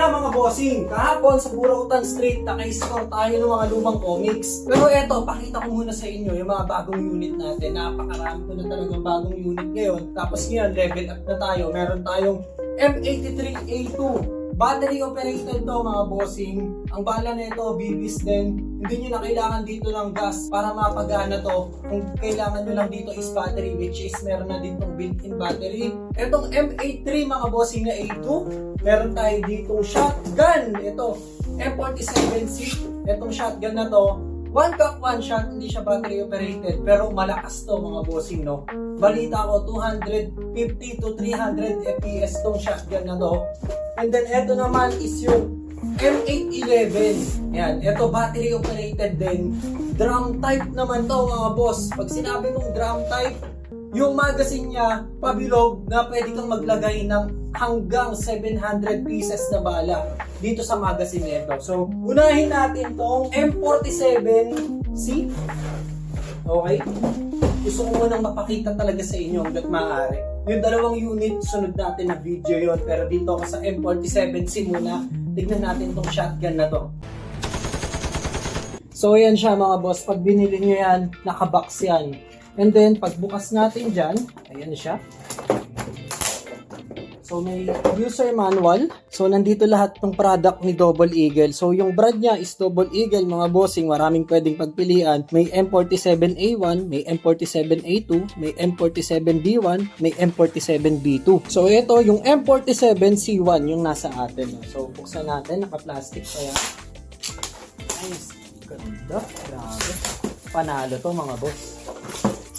nga mga bossing, kahapon sa Burautan Street naka-score tayo ng mga lumang comics. Pero eto, pakita ko muna sa inyo yung mga bagong unit natin. Napakarami ko na talagang bagong unit ngayon. Tapos ngayon, level up na tayo. Meron tayong M83A2. Battery operated to mga bossing. Ang bala nito, bibis din. Hindi nyo na kailangan dito ng gas para mapagana to. Kung kailangan nyo lang dito is battery, which is meron na ditong built-in battery. Etong M83 mga bossing na A2, meron tayo ditong shotgun. Ito, M47C. Etong shotgun na to, one cock, one shot, hindi siya battery operated, pero malakas to mga bossing, no? Balita ko, 250 to 300 FPS tong shotgun na to. And then, eto naman is yung M811. Yan, eto battery operated din. Drum type naman to mga boss. Pag sinabi mong drum type, yung magazine niya, pabilog na pwede kang maglagay ng hanggang 700 pieces na bala dito sa magazine nito. So, unahin natin tong M47C. Okay? Gusto ko munang mapakita talaga sa inyo hanggat maaari. Yung dalawang unit, sunod natin na video yon. Pero dito ako sa M47C muna. Tignan natin tong shotgun na to. So, yan siya mga boss. Pag binili nyo yan, nakabox yan. And then, pagbukas natin dyan, ayan siya. So, may user manual. So, nandito lahat ng product ni Double Eagle. So, yung brand niya is Double Eagle, mga bossing. Maraming pwedeng pagpilian. May M47A1, may M47A2, may M47B1, may M47B2. So, ito, yung M47C1, yung nasa atin. So, buksan natin. Naka-plastic pa yan. Nice. Ganda. Grabe. Panalo to, mga boss.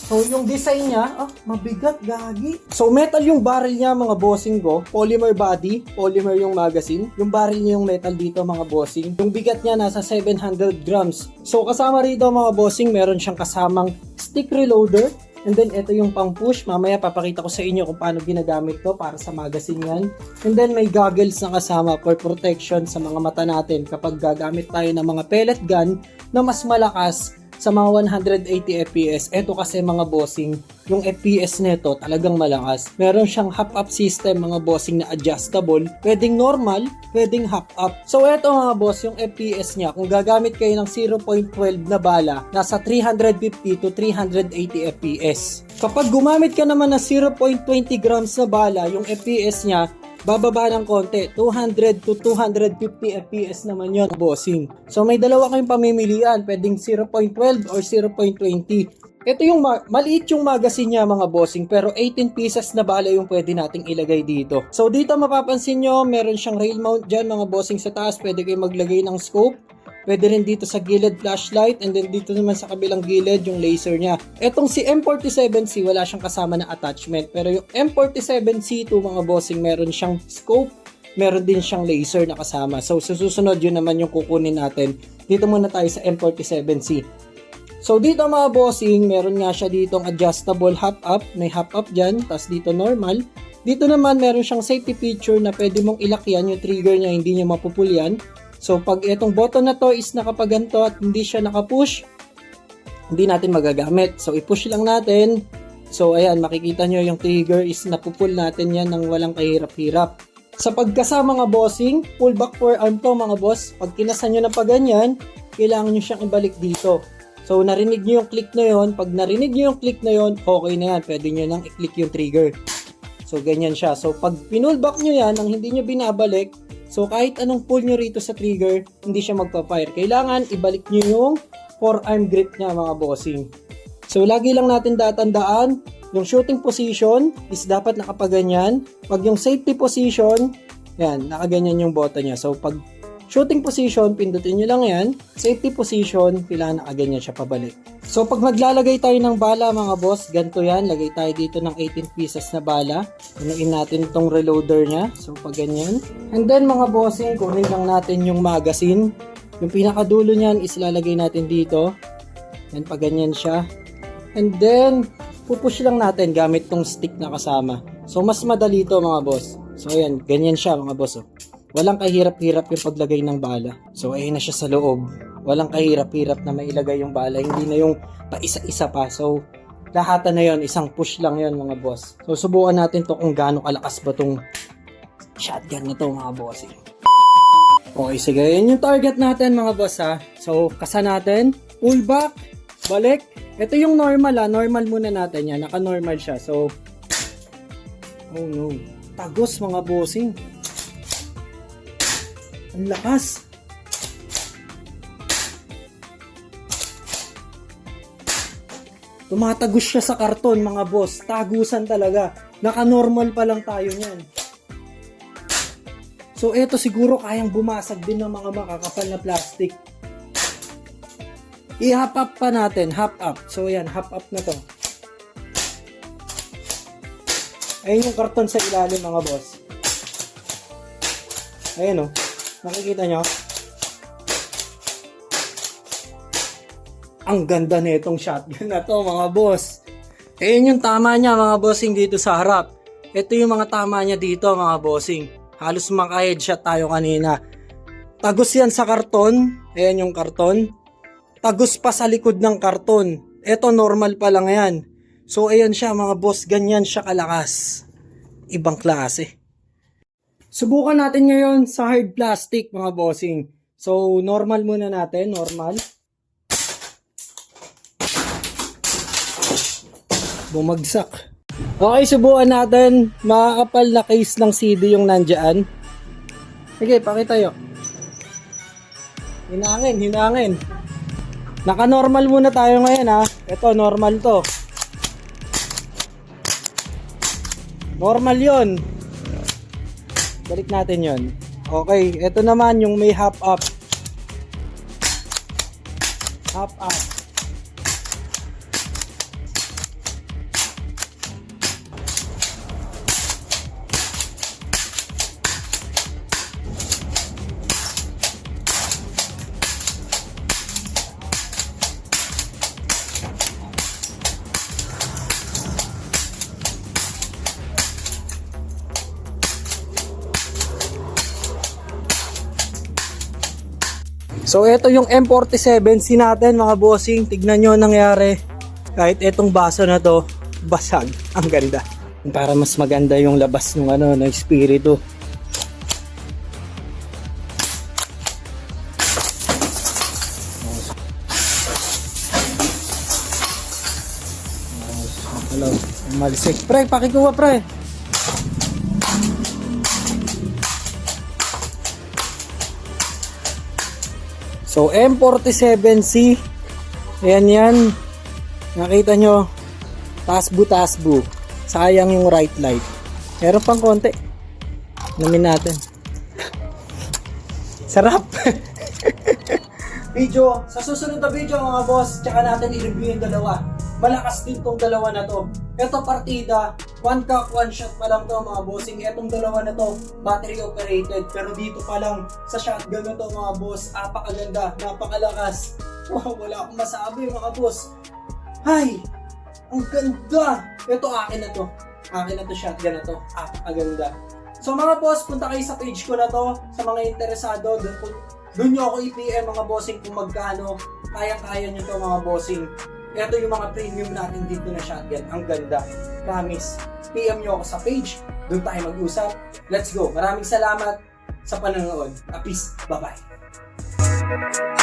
So, yung design niya, mabigat, gagi. So, metal yung barrel niya, mga bossing ko. Polymer body, polymer yung magazine. Yung barrel niya yung metal dito, mga bossing. Yung bigat niya, nasa 700 grams. So, kasama rito, mga bossing, meron siyang kasamang stick reloader. And then, ito yung pang-push. Mamaya, papakita ko sa inyo kung paano ginagamit to para sa magazine yan. And then, may goggles na kasama for protection sa mga mata natin kapag gagamit tayo ng mga pellet gun na mas malakas sa mga 180 FPS. Ito kasi mga bossing, yung FPS nito talagang malakas. Meron siyang hop-up system mga bossing na adjustable. Pwedeng normal, pwedeng hop-up. So ito mga boss, yung FPS niya, kung gagamit kayo ng 0.12 na bala, nasa 350 to 380 FPS. Kapag gumamit ka naman ng 0.20 grams na bala, yung FPS niya, bababa ng konti, 200 to 250 FPS naman yon bossing. So may dalawa kayong pamimilian, pwedeng 0.12 or 0.20. Ito yung maliit yung magazine niya mga bossing, pero 18 pieces na bala yung pwede nating ilagay dito. So dito mapapansin nyo, meron siyang rail mount dyan mga bossing sa taas, pwede kayo maglagay ng scope. Pwede rin dito sa gilid flashlight, and then dito naman sa kabilang gilid yung laser niya. Etong si M47C wala siyang kasama na attachment, pero yung M47C2 mga bossing meron siyang scope, meron din siyang laser na kasama. So susunod yun naman yung kukunin natin. Dito muna tayo sa M47C. So dito mga bossing, meron nga siya ditong adjustable hop-up, may hop-up dyan, tapos dito normal. Dito naman meron siyang safety feature na pwede mong ilak yan, yung trigger niya hindi niya mapupulyan. So, pag itong button na to is nakapaganto at hindi siya nakapush, hindi natin magagamit. So, i-push lang natin. So, ayan, makikita nyo yung trigger is napupul natin yan ng walang kahirap-hirap. Sa pagkasama mga bossing, pull back forearm to mga boss. Pag kinasan nyo na pa ganyan, kailangan nyo siyang ibalik dito. So, narinig nyo yung click na yon. Pag narinig nyo yung click na yon, okay na yan. Pwede nyo nang i-click yung trigger. So, ganyan siya. So, pag pinull back nyo yan, nang hindi nyo binabalik, so, kahit anong pull nyo rito sa trigger, hindi siya magpa-fire. Kailangan ibalik nyo yung forearm grip niya mga bossing. So, lagi lang natin tatandaan, yung shooting position is dapat nakapaganyan. Pag yung safety position, yan, nakaganyan yung button niya. So, pag shooting position, pindutin nyo lang yan. Safety position, kailangan nakaganyan siya pabalik. So, pag maglalagay tayo ng bala mga boss, ganito yan. Lagay tayo dito ng 18 pieces na bala. Punuin natin itong reloader niya. So, pag ganyan. And then mga bossing, kunin lang natin yung magazine. Yung pinakadulo niyan is lalagay natin dito. And pag ganyan siya. And then, pupush lang natin gamit tong stick na kasama. So, mas madali ito mga boss. So, ayan. Ganyan siya mga boss. Oh. Walang kahirap-hirap yung paglagay ng bala. So, ayun na siya sa loob. Walang kahirap-hirap na mailagay yung bala. Hindi na yung paisa-isa pa. So, lahatan na yon, isang push lang yon mga boss. So, subukan natin to kung gaano kalakas ba tong shotgun na to mga boss. Okay, sige. Yan yung target natin mga boss ha. So, kasa natin. Pull back. Balik. Ito yung normal ha. Normal muna natin yan. Naka-normal siya. So, oh no. Tagos mga bossing. Ang lakas. Tumatagos siya sa karton mga boss. Tagusan talaga. Naka-normal pa lang tayo niyan. So, eto siguro kayang bumasag din ng mga makakapal na plastic. I-half up pa natin. Half up. So, yan. Half up na to. Ayun yung karton sa ilalim mga boss. Ayun o. Nakikita nyo? Ang ganda na itong shotgun na to mga boss. Ayun yung tama niya mga bossing dito sa harap. Ito yung mga tama niya dito mga bossing. Halos maka-headshot tayo kanina. Tagos yan sa karton. Ayan yung karton. Tagos pa sa likod ng karton. Ito normal pa lang yan. So ayan siya mga boss. Ganyan siya kalakas. Ibang klase. Subukan natin ngayon sa hard plastic mga bossing. So normal muna natin. Normal. Bumagsak. Okay, subukan natin. Makakapal na case ng CD yung nandyan. Sige, pakita nyo. Hinangin. Naka-normal muna tayo ngayon ha. Ito, normal to. Normal yon. Balik natin yon. Okay, ito naman yung may half up. Half up. So, ito yung M47C natin mga bossing. Tignan nyo nangyari. Kahit itong baso na to, basag. Ang ganda. Para mas maganda yung labas ng ng espiritu. Hello. Malisik. Pre, pakikuha pre. So, M47C. Ayan yan. Nakita nyo. Tasbu. Sayang yung right light. Meron pang konti. Namin natin. Sarap. Video. Sa susunod na video mga boss, tsaka natin i-review yung dalawa. Malakas din tong dalawa na to. Ito partida, one cock, one shot pa lang to mga bossing. Etong dalawa na to, battery operated. Pero dito pa lang sa shotgun na to mga boss, apakaganda, napakalakas. Wow, wala akong masabi mga boss. Hay, ang ganda. Ito akin na to. Akin na to shotgun na to. Apakaganda. So mga boss, punta kayo sa page ko na to. Sa mga interesado, doon nyo ako i-PM mga bossing kung magkano. Kaya-kaya nyo to mga bossing. Ito yung mga premium natin dito na shotgun. Ang ganda. Promise. PM nyo ako sa page. Doon tayo mag-usap. Let's go. Maraming salamat sa panonood. Peace. Bye-bye.